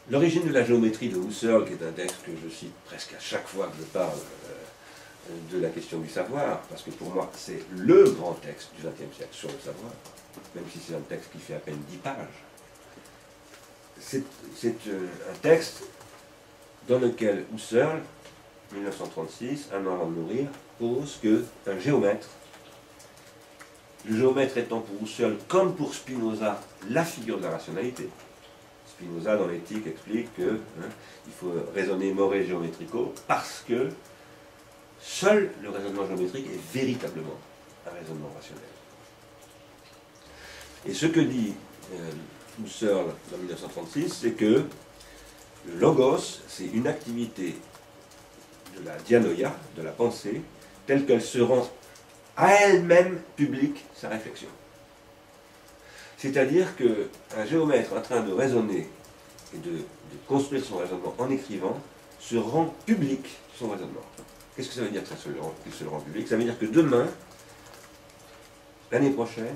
L'origine de la géométrie de Husserl, qui est un texte que je cite presque à chaque fois que je parle de la question du savoir, parce que pour moi c'est le grand texte du XXe siècle sur le savoir, même si c'est un texte qui fait à peine 10 pages. C'est un texte dans lequel Husserl, 1936, un an avant de mourir, pose qu'un géomètre, le géomètre étant pour Husserl, comme pour Spinoza, la figure de la rationalité. Spinoza, dans l'éthique, explique qu'il faut raisonner more géométrico parce que seul le raisonnement géométrique est véritablement un raisonnement rationnel. Et ce que dit Husserl en 1936, c'est que le logos, c'est une activité de la dianoia, de la pensée, telle qu'elle se rend à elle-même publique sa réflexion. C'est-à-dire qu'un géomètre en train de raisonner et de construire son raisonnement en écrivant se rend public son raisonnement. Qu'est-ce que ça veut dire qu'il se le rend public? Ça veut dire que demain, l'année prochaine,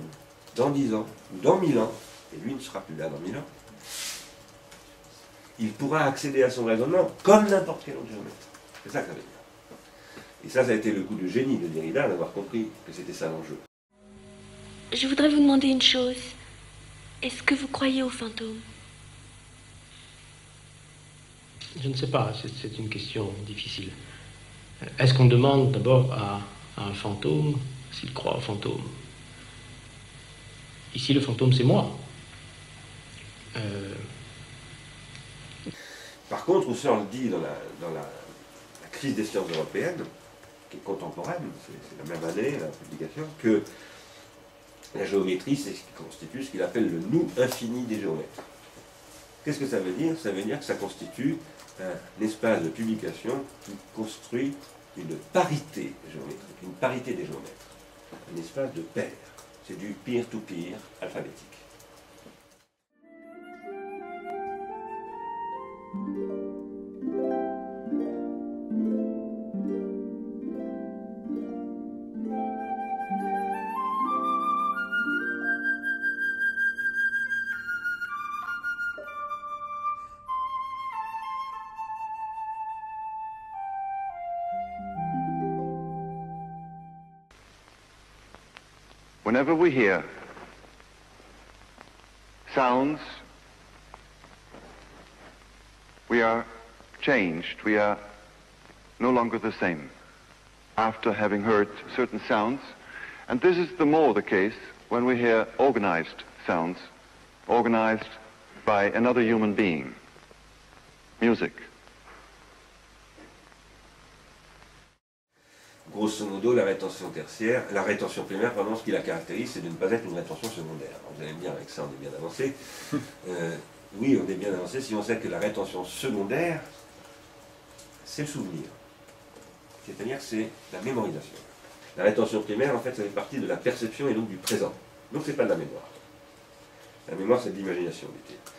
dans 10 ans, ou dans 1000 ans, et lui ne sera plus là dans 1000 ans, il pourra accéder à son raisonnement comme n'importe quel autre géomètre. C'est ça que ça veut dire. Et ça a été le coup de génie de Derrida d'avoir compris que c'était ça l'enjeu. Je voudrais vous demander une chose. Est-ce que vous croyez aux fantômes? Je ne sais pas, c'est une question difficile. Est-ce qu'on demande d'abord à un fantôme s'il croit aux fantômes? Ici, le fantôme, c'est moi. Par contre, Husserl dit dans la crise des sciences européennes, qui est contemporaine, c'est la même année, la publication, que la géométrie, c'est ce qui constitue ce qu'il appelle le nous infini des géomètres. Qu'est-ce que ça veut dire? Ça veut dire que ça constitue un espace de publication qui construit une parité géométrique, une parité des géomètres, un espace de pair. C'est du peer-to-peer alphabétique. Whenever we hear sounds, we are changed. We are no longer the same after having heard certain sounds. And this is the more the case when we hear organized sounds, organized by another human being. Music. Grosso modo, la rétention primaire, pardon, ce qui la caractérise, c'est de ne pas être une rétention secondaire. Alors, vous allez me dire, avec ça, on est bien avancé. Oui, on est bien avancé si on sait que la rétention secondaire, c'est le souvenir. C'est-à-dire que c'est la mémorisation. La rétention primaire, en fait, ça fait partie de la perception et donc du présent. Donc, c'est pas de la mémoire. La mémoire, c'est de l'imagination, du titre.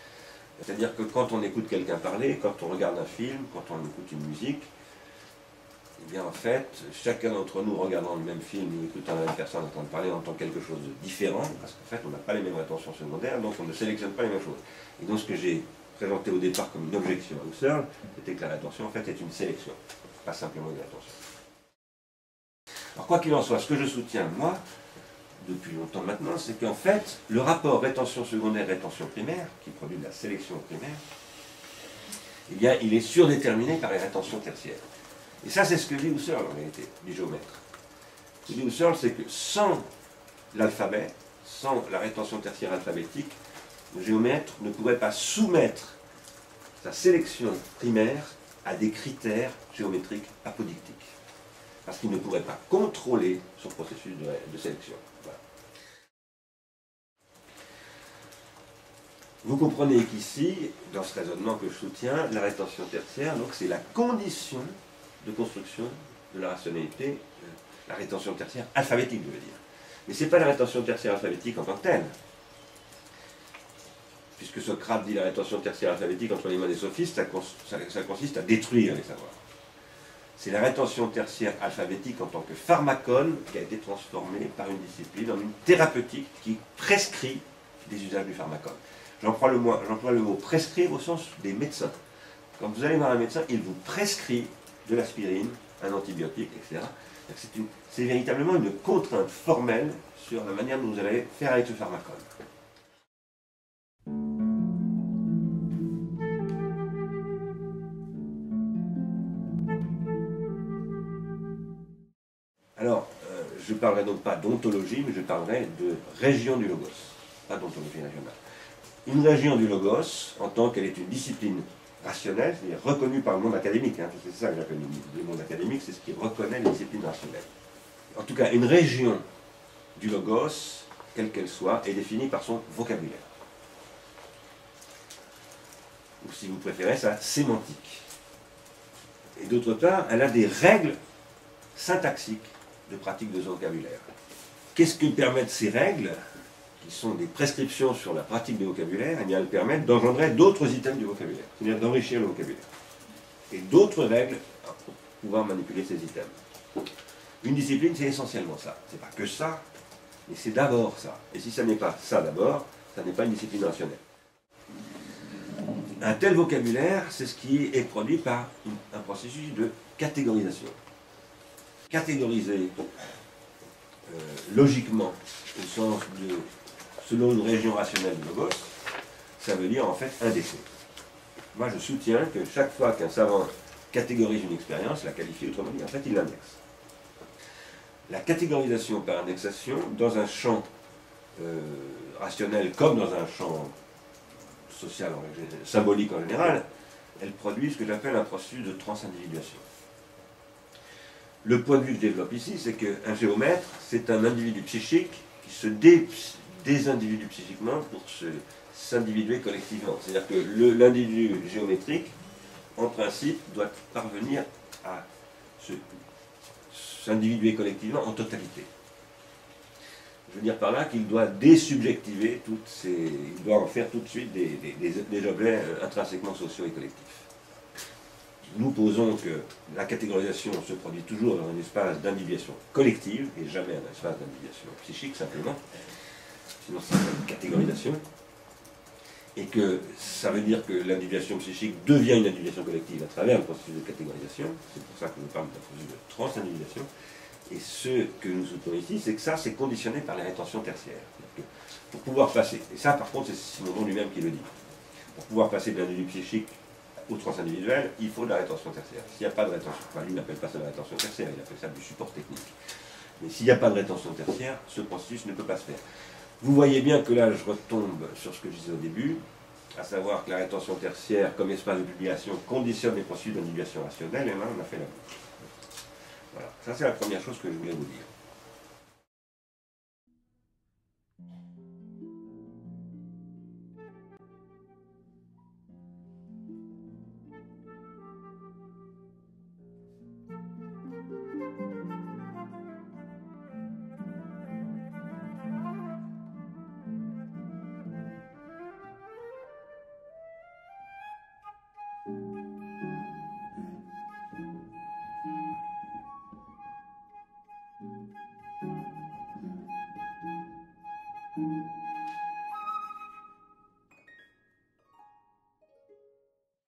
C'est-à-dire que quand on écoute quelqu'un parler, quand on regarde un film, quand on écoute une musique, eh bien en fait, chacun d'entre nous regardant le même film ou écoutant la même personne en train de parler entend quelque chose de différent, parce qu'en fait on n'a pas les mêmes rétentions secondaires, donc on ne sélectionne pas les mêmes choses. Et donc ce que j'ai présenté au départ comme une objection à Husserl, c'était que la rétention en fait est une sélection, pas simplement une rétention. Alors quoi qu'il en soit, ce que je soutiens moi, depuis longtemps maintenant, c'est qu'en fait, le rapport rétention secondaire, rétention primaire, qui produit de la sélection primaire, eh bien il est surdéterminé par les rétentions tertiaires. Et ça, c'est ce que dit Husserl, en réalité, du géomètre. Ce que dit Husserl, c'est que sans l'alphabet, sans la rétention tertiaire alphabétique, le géomètre ne pourrait pas soumettre sa sélection primaire à des critères géométriques apodictiques. Parce qu'il ne pourrait pas contrôler son processus de sélection. Voilà. Vous comprenez qu'ici, dans ce raisonnement que je soutiens, la rétention tertiaire, donc c'est la condition de construction de la rationalité, la rétention tertiaire alphabétique, je veux dire. Mais ce n'est pas la rétention tertiaire alphabétique en tant que telle. Puisque Socrate dit la rétention tertiaire alphabétique entre les mains des sophistes, ça consiste à détruire les savoirs. C'est la rétention tertiaire alphabétique en tant que pharmacone qui a été transformée par une discipline en une thérapeutique qui prescrit des usages du pharmacone. J'emploie le mot prescrire au sens des médecins. Quand vous allez voir un médecin, il vous prescrit de l'aspirine, un antibiotique, etc. C'est véritablement une contrainte formelle sur la manière dont vous allez faire avec ce pharmacone. Alors, je ne parlerai donc pas d'ontologie, mais je parlerai de région du logos, pas d'ontologie régionale. Une région du logos, en tant qu'elle est une discipline rationnelle, c'est-à-dire reconnue par le monde académique, hein, c'est ça que j'appelle le monde académique, c'est ce qui reconnaît les disciplines rationnelles. En tout cas, une région du logos, quelle qu'elle soit, est définie par son vocabulaire. Ou si vous préférez, sa sémantique. Et d'autre part, elle a des règles syntaxiques de pratique de ce vocabulaire. Qu'est-ce que permettent ces règles, qui sont des prescriptions sur la pratique du vocabulaire? Eh bien, elles permettent d'engendrer d'autres items du vocabulaire, c'est-à-dire d'enrichir le vocabulaire. Et d'autres règles pour pouvoir manipuler ces items. Une discipline, c'est essentiellement ça. C'est pas que ça, mais c'est d'abord ça. Et si ça n'est pas ça d'abord, ça n'est pas une discipline rationnelle. Un tel vocabulaire, c'est ce qui est produit par un processus de catégorisation. Catégoriser logiquement, au sens de selon une région rationnelle du logos, ça veut dire en fait indexer. Moi je soutiens que chaque fois qu'un savant catégorise une expérience, la qualifie, autrement dit, en fait il l'indexe. La catégorisation par indexation, dans un champ rationnel comme dans un champ social, symbolique en général, elle produit ce que j'appelle un processus de transindividuation. Le point de vue que je développe ici, c'est qu'un géomètre, c'est un individu psychique qui se désindividue psychiquement pour s'individuer collectivement. C'est-à-dire que l'individu géométrique, en principe, doit parvenir à s'individuer collectivement en totalité. Je veux dire par là qu'il doit désubjectiver il doit en faire tout de suite des objets intrinsèquement sociaux et collectifs. Nous posons que la catégorisation se produit toujours dans un espace d'individuation collective et jamais un espace d'individuation psychique simplement, sinon c'est une catégorisation, et que ça veut dire que l'individuation psychique devient une individuation collective à travers le processus de catégorisation. C'est pour ça que je parle d'un processus de transindividuation. Et ce que nous soutenons ici, c'est que ça, c'est conditionné par les rétentions tertiaires. Pour pouvoir passer, et ça par contre, c'est Simondon lui-même qui le dit, pour pouvoir passer de l'individu psychique au transindividuel, il faut de la rétention tertiaire. S'il n'y a pas de rétention, enfin, lui n'appelle pas ça de la rétention tertiaire, il appelle ça du support technique. Mais s'il n'y a pas de rétention tertiaire, ce processus ne peut pas se faire. Vous voyez bien que là, je retombe sur ce que je disais au début, à savoir que la rétention tertiaire, comme espace de publication, conditionne les processus d'individuation rationnelle, et là, on a fait la boucle. Voilà, ça c'est la première chose que je voulais vous dire.